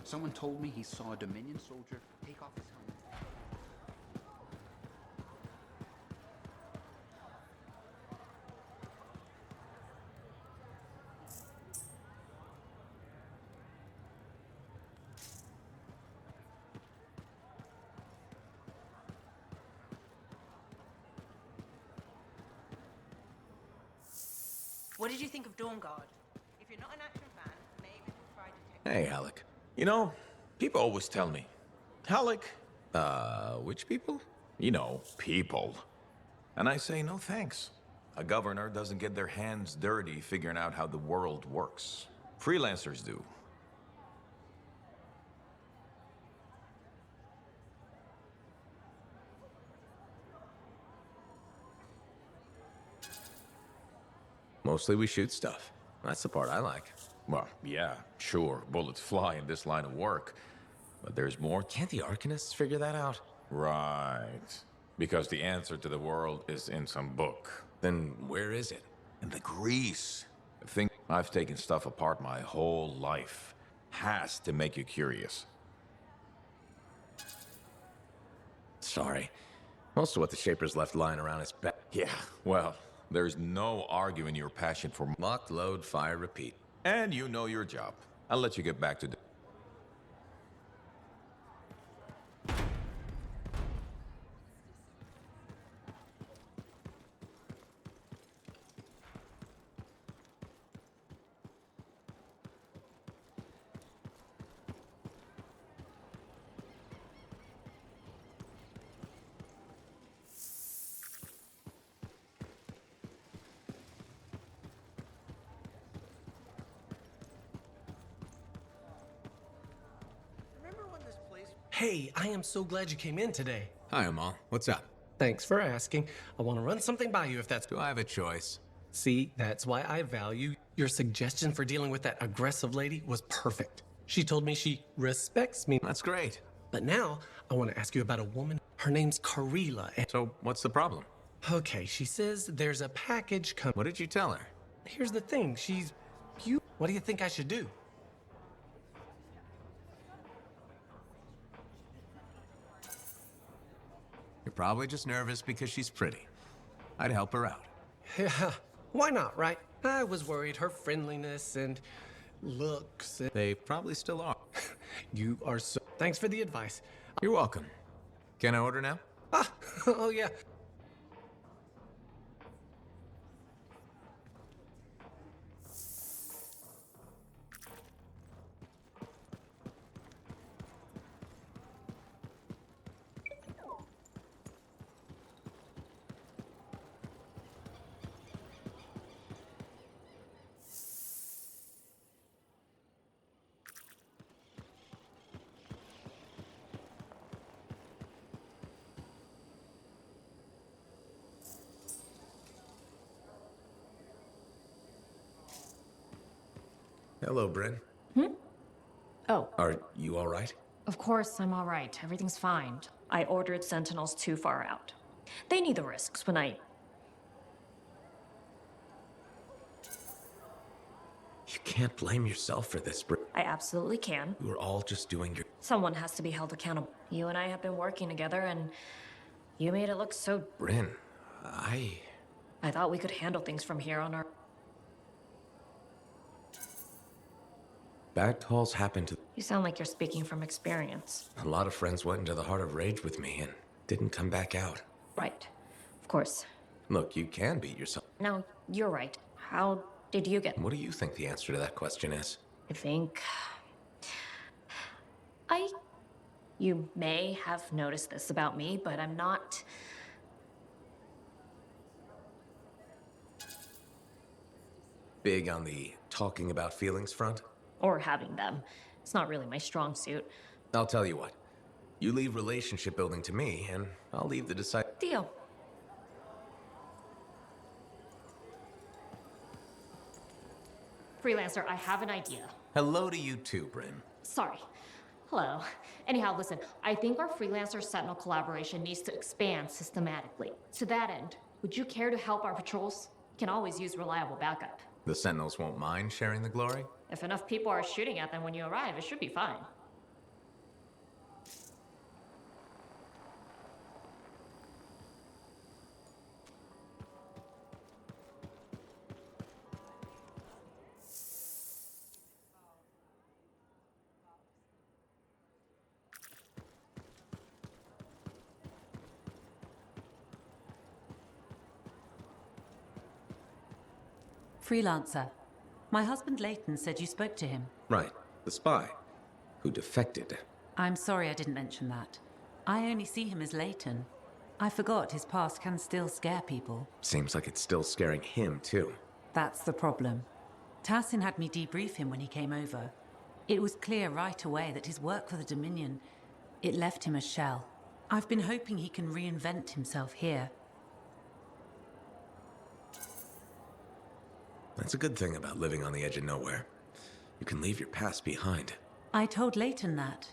Someone told me he saw a Dominion soldier take off his helmet. What did you think of Dawn Guard? If you're not an action fan, maybe we'll try detective. Hey, Alec. You know, people always tell me, Alec, which people? You know, people. And I say, no thanks. A governor doesn't get their hands dirty figuring out how the world works. Freelancers do. Mostly we shoot stuff. That's the part I like. Well, yeah, sure, bullets fly in this line of work. But there's more. Can't the Arcanists figure that out? Right. Because the answer to the world is in some book. Then where is it? In the grease. The thing I've taken stuff apart my whole life. Has to make you curious. Sorry. Most of what the Shapers left lying around is back. Yeah, well, there's no arguing your passion for lock, load, fire, repeat. And you know your job. I'll let you get back to... Remember when this place... Hey, I am so glad you came in today. Hi, Amal. What's up? Thanks for asking. I want to run something by you if that's... Do I have a choice? See, that's why I value your suggestion for dealing with that aggressive lady was perfect. She told me she respects me. That's great. But now, I want to ask you about a woman. Her name's Karila. So, what's the problem? Okay, she says there's a package coming. What did you tell her? Here's the thing, she's... You. What do you think I should do? You're probably just nervous because she's pretty. I'd help her out. Yeah, why not, right? I was worried her friendliness and looks and... They probably still are. You are so... Thanks for the advice. You're welcome. Can I order now? Ah, oh yeah. Hello, Bryn. Oh, Are you all right? of course I'm all right. Everything's fine. I ordered Sentinels too far out. They need the risks when I... You can't blame yourself for this, Bryn. I absolutely can. You were all just doing your... Someone has to be held accountable. You and I have been working together, and you made it look so... Bryn, I thought we could handle things from here on our... Bad calls happen to... You sound like you're speaking from experience. A lot of friends went into the heart of rage with me and didn't come back out. Right. Of course. Look, you can beat yourself. No, you're right. How did you get... What do you think the answer to that question is? I think... You may have noticed this about me, but I'm not... Big on the talking about feelings front? Or having them. It's not really my strong suit. I'll tell you what. You leave relationship building to me, and I'll leave the decide... Deal. Freelancer, I have an idea. Hello to you too, Bryn. Sorry. Hello. Anyhow, listen, I think our Freelancer Sentinel collaboration needs to expand systematically. To that end, would you care to help our patrols? Can always use reliable backup. The Sentinels won't mind sharing the glory? If enough people are shooting at them when you arrive, it should be fine. Freelancer. My husband Leighton said you spoke to him. Right, the spy who defected. I'm sorry I didn't mention that. I only see him as Leighton. I forgot his past can still scare people. Seems like it's still scaring him, too. That's the problem. Tassin had me debrief him when he came over. It was clear right away that his work for the Dominion, it left him a shell. I've been hoping he can reinvent himself here. That's a good thing about living on the edge of nowhere. You can leave your past behind. I told Leighton that.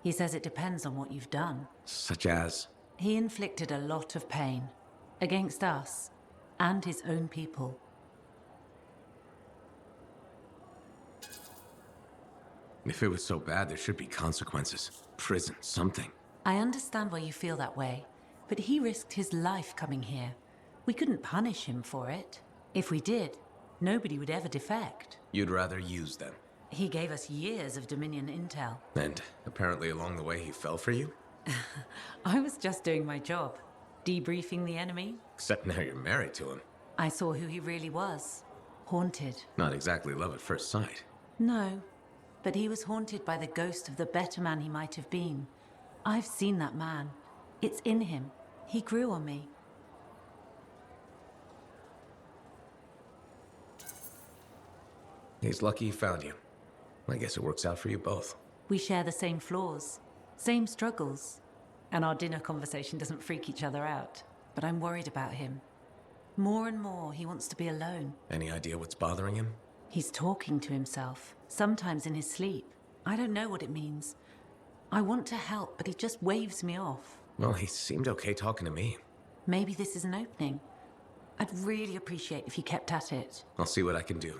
He says it depends on what you've done. Such as? He inflicted a lot of pain. Against us. And his own people. If it was so bad, there should be consequences. Prison, something. I understand why you feel that way, but he risked his life coming here. We couldn't punish him for it. If we did, nobody would ever defect. You'd rather use them. He gave us years of Dominion intel. And apparently along the way he fell for you? I was just doing my job, debriefing the enemy. Except now you're married to him. I saw who he really was. Haunted. Not exactly love at first sight. No, but he was haunted by the ghost of the better man he might have been. I've seen that man. It's in him. He grew on me. He's lucky he found you. I guess it works out for you both. We share the same flaws, same struggles, and our dinner conversation doesn't freak each other out. But I'm worried about him. More and more, he wants to be alone. Any idea what's bothering him? He's talking to himself, sometimes in his sleep. I don't know what it means. I want to help, but he just waves me off. Well, he seemed okay talking to me. Maybe this is an opening. I'd really appreciate if you kept at it. I'll see what I can do.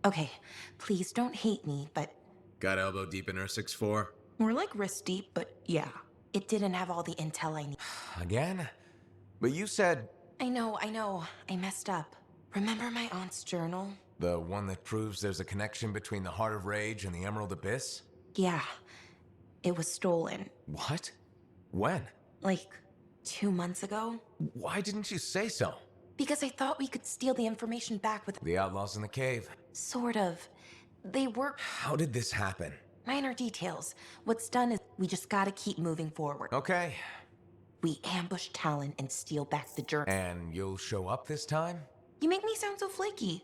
Okay, please don't hate me, but Got elbow deep in her 6'4"? more like wrist deep, but yeah. It didn't have all the intel I need. Again? But you said I know. I messed up. Remember my aunt's journal? the one that proves there's a connection between the Heart of Rage and the Emerald Abyss? Yeah. It was stolen. What? When? Like, 2 months ago? Why didn't you say so? Because I thought we could steal the information back with... The outlaws in the cave. Sort of. They were How did this happen? minor details. What's done is we just gotta keep moving forward. Okay. We ambush Talon and steal back the journal. And you'll show up this time? You make me sound so flaky.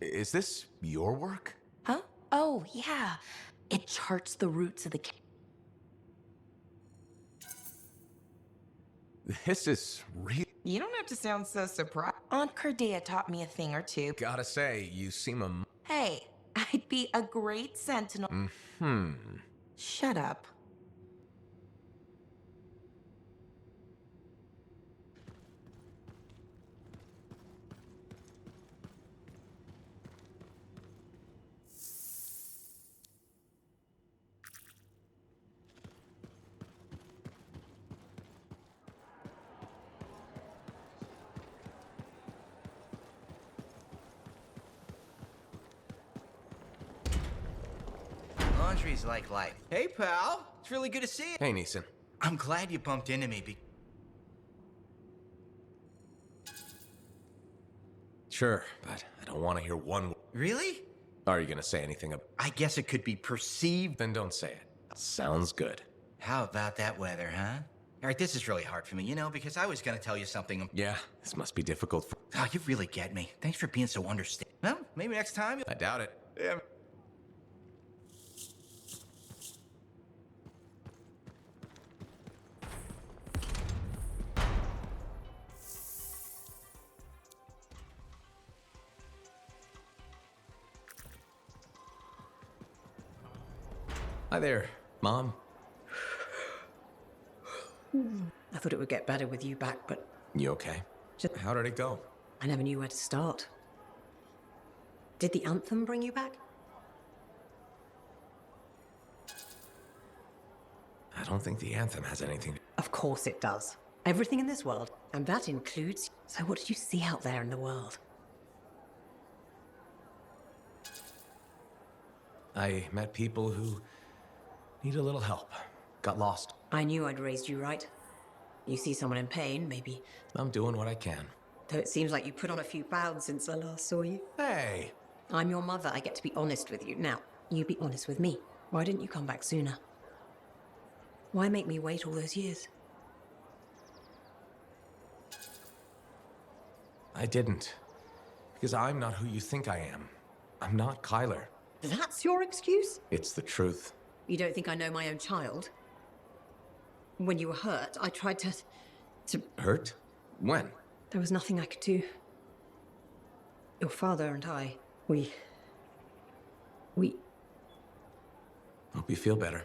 Is this your work? Huh? Oh, yeah. It charts the routes of the... This is real. You don't have to sound so surprised. Aunt Cordea taught me a thing or two. Gotta say, you seem a... Hey, I'd be a great sentinel. Shut up. boundaries like life. Hey, pal. It's really good to see you. Hey, Neeson. I'm glad you bumped into me. Sure, but I don't want to hear one. Really? Are you going to say anything? I guess it could be perceived. Then don't say it. Sounds good. How about that weather, huh? All right, this is really hard for me, you know, because I was going to tell you something. Yeah, this must be difficult for. Oh, you really get me. Thanks for being so understanding. Well, maybe next time. I doubt it. Yeah. Hi there, Mom. I thought it would get better with you back, but You okay? How did it go? I never knew where to start. Did the Anthem bring you back? I don't think the Anthem has anything. Of course it does. Everything in this world, and that includes... So what did you see out there in the world? I met people who need a little help. Got lost. I knew I'd raised you right. You see someone in pain, maybe... I'm doing what I can. Though it seems like you put on a few pounds since I last saw you. Hey! I'm your mother, I get to be honest with you. Now, you be honest with me. Why didn't you come back sooner? Why make me wait all those years? I didn't. Because I'm not who you think I am. I'm not Kyler. That's your excuse? It's the truth. You don't think I know my own child? When you were hurt, I tried to... Hurt? When? There was nothing I could do. Your father and I, we... Hope you feel better.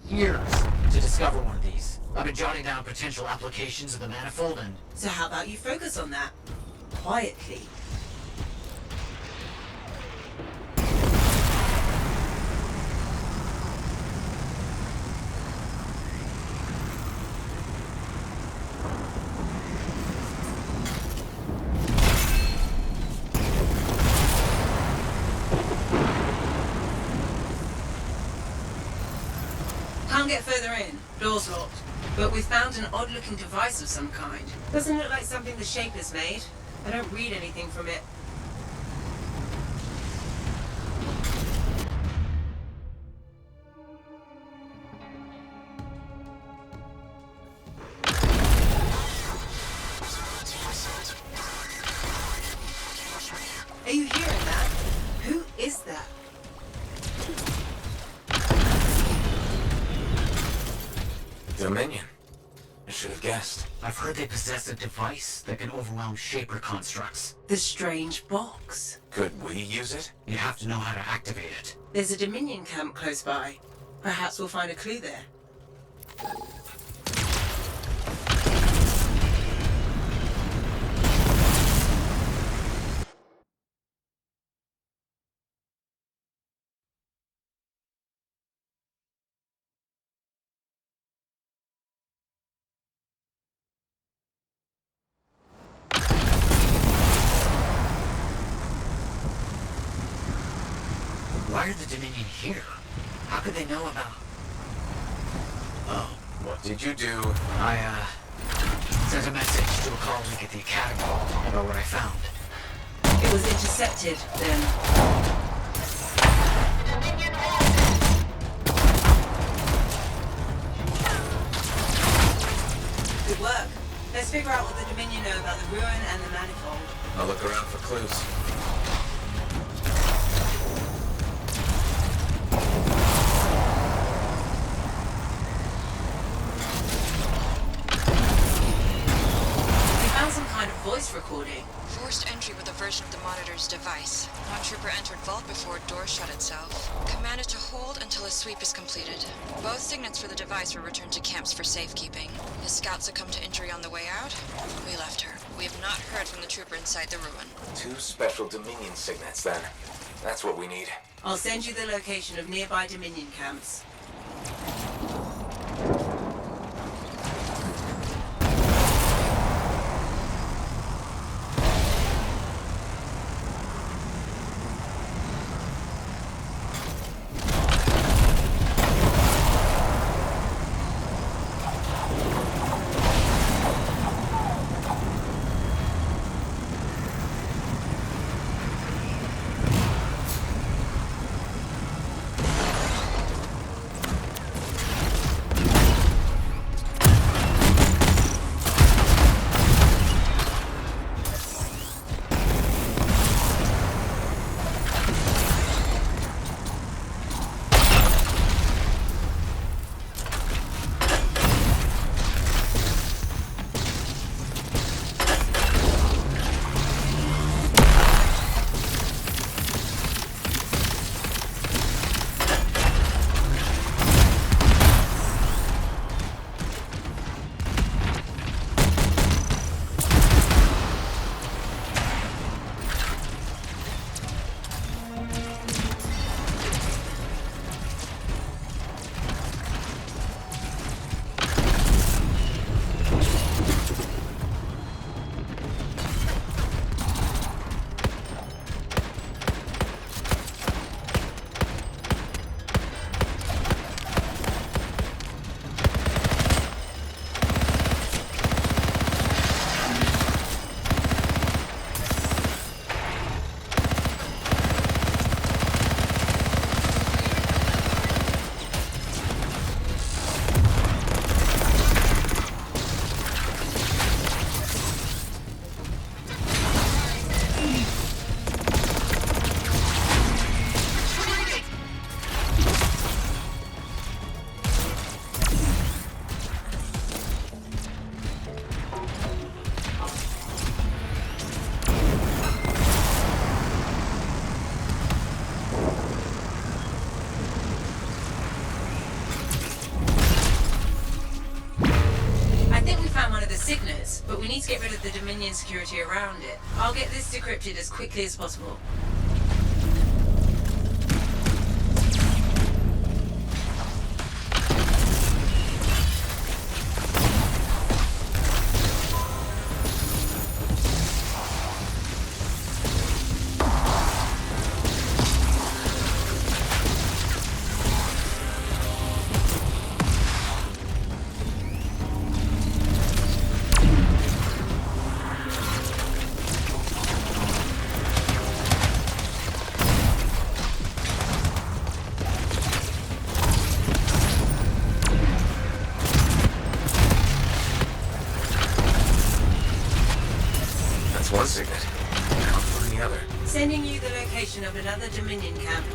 Years to discover one of these. I've been jotting down potential applications of the manifold and... So how about you focus on that? Quietly. Can't get further in. Door's locked. But we found an odd-looking device of some kind. Doesn't look like something the Shaper's made. I don't read anything from it. Are you hearing that? Who is that? Dominion. I should have guessed. I've heard they possess a device that can overwhelm Shaper constructs. The strange box. Could we use it? You have to know how to activate it. There's a Dominion camp close by. Perhaps we'll find a clue there. Why are the Dominion here? How could they know about... Oh, What did you do? I, sent a message to a colleague at the Academy about what I found. It was intercepted, then. Good work. Let's figure out what the Dominion know about the ruin and the manifold. I'll look around for clues. We found some kind of voice recording. Forced entry with a version of the monitor's device. One trooper entered vault before door shut itself. Commanded to hold until a sweep is completed. Both signets for the device were returned to camps for safekeeping. His scout succumbed to injury on the way out. We left her. We have not heard from the trooper inside the ruin. 2 special Dominion signets, then. That's what we need. I'll send you the location of nearby Dominion camps. Signets, but we need to get rid of the Dominion security around it. I'll get this decrypted as quickly as possible. One signet. I'll find the other. Sending you the location of another Dominion camp.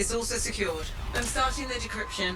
It's also secured. I'm starting the decryption.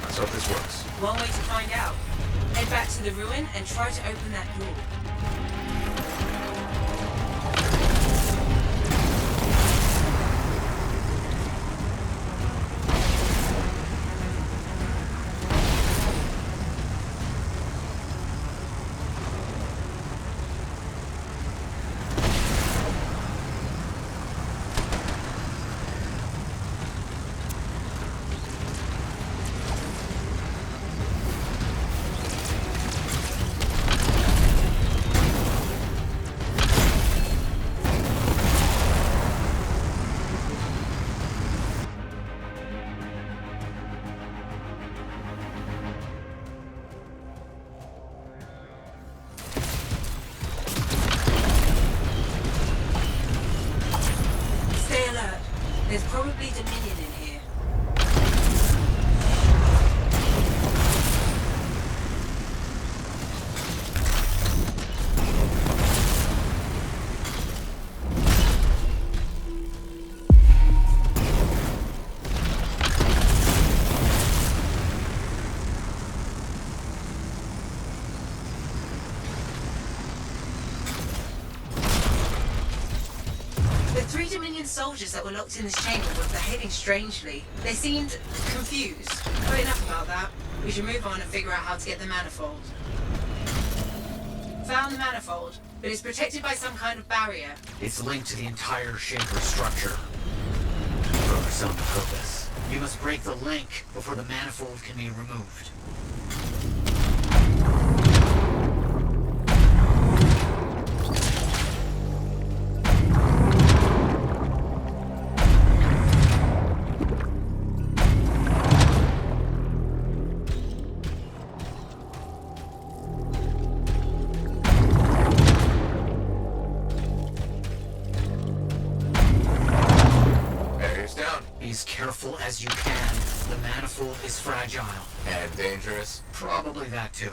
Let's hope this works. One way to find out. Head back to the ruin and try to open that door. Stay alert. There's probably Dominion in here. The 3 Dominion soldiers that were locked in this chamber were behaving strangely. They seemed confused. But enough about that. We should move on and figure out how to get the manifold. Found the manifold, but it's protected by some kind of barrier. It's linked to the entire Shaper structure. For some purpose. You must break the link before the manifold can be removed. Be as careful as you can. The manifold is fragile. And dangerous? Probably that too.